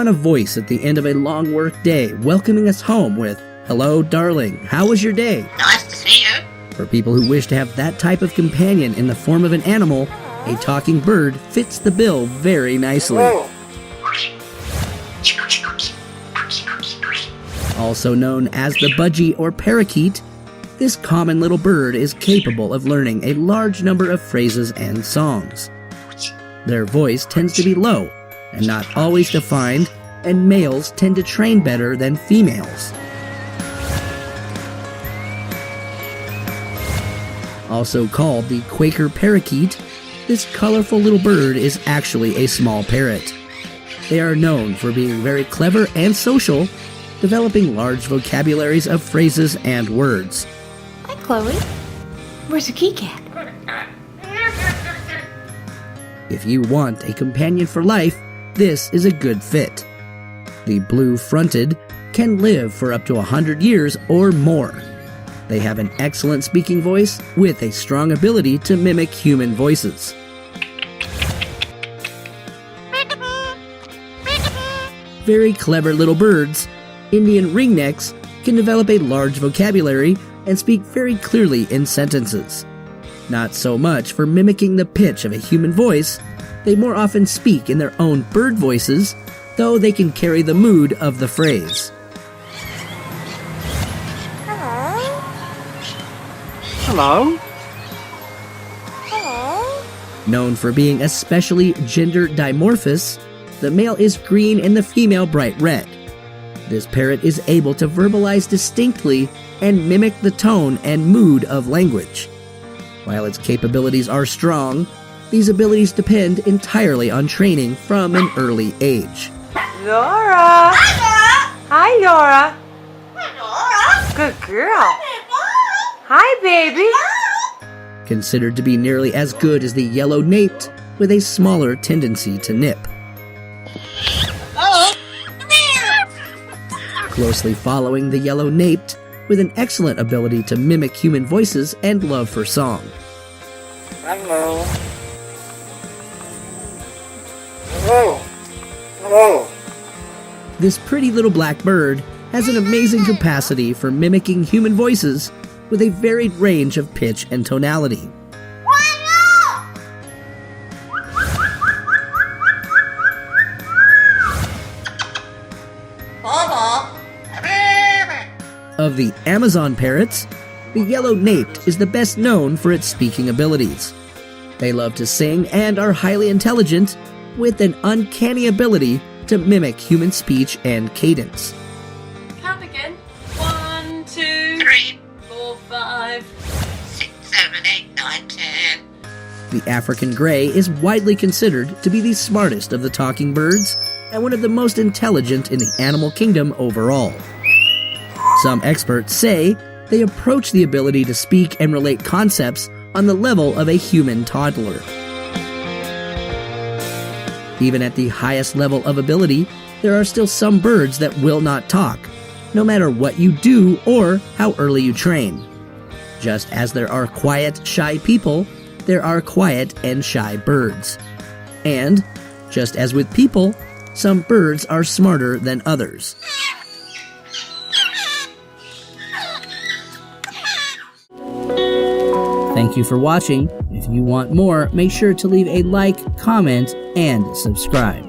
want a voice at the end of a long work day, welcoming us home with, "Hello, darling, how was your day?" Nice to see you. For people who wish to have that type of companion in the form of an animal, a talking bird fits the bill very nicely. Also known as the budgie or parakeet, this common little bird is capable of learning a large number of phrases and songs. Their voice tends to be low and not always defined, and males tend to train better than females. Also called the Quaker parakeet, this colorful little bird is actually a small parrot. They are known for being very clever and social, developing large vocabularies of phrases and words. Hi, Chloe. Where's the key cat? If you want a companion for life, this is a good fit. The blue-fronted can live for up to 100 years or more. They have an excellent speaking voice with a strong ability to mimic human voices. Very clever little birds, Indian ringnecks can develop a large vocabulary and speak very clearly in sentences. Not so much for mimicking the pitch of a human voice, they more often speak in their own bird voices, though they can carry the mood of the phrase. Hello? Known for being especially gender dimorphous, the male is green and the female bright red. This parrot is able to verbalize distinctly and mimic the tone and mood of language. While its capabilities are strong, these abilities depend entirely on training from an early age. Laura! Hi, Laura! Hi, Laura. Good girl. Hi, baby. Considered to be nearly as good as the yellow-naped, with a smaller tendency to nip. Oh, come here. Closely following the yellow-naped, with an excellent ability to mimic human voices and love for song. Hello. Hello. Hello. This pretty little black bird has an amazing capacity for mimicking human voices with a varied range of pitch and tonality. Of the Amazon parrots, the yellow-naped is the best known for its speaking abilities. They love to sing and are highly intelligent, with an uncanny ability to mimic human speech and cadence. Count again. 1, 2, 3, 4, 5. 6, 7, 8, 9, 10. The African gray is widely considered to be the smartest of the talking birds and one of the most intelligent in the animal kingdom overall. Some experts say they approach the ability to speak and relate concepts on the level of a human toddler. Even at the highest level of ability, there are still some birds that will not talk, no matter what you do or how early you train. Just as there are quiet, shy people, there are quiet and shy birds. And, just as with people, some birds are smarter than others. Thank you for watching. If you want more, make sure to leave a like, comment, and subscribe.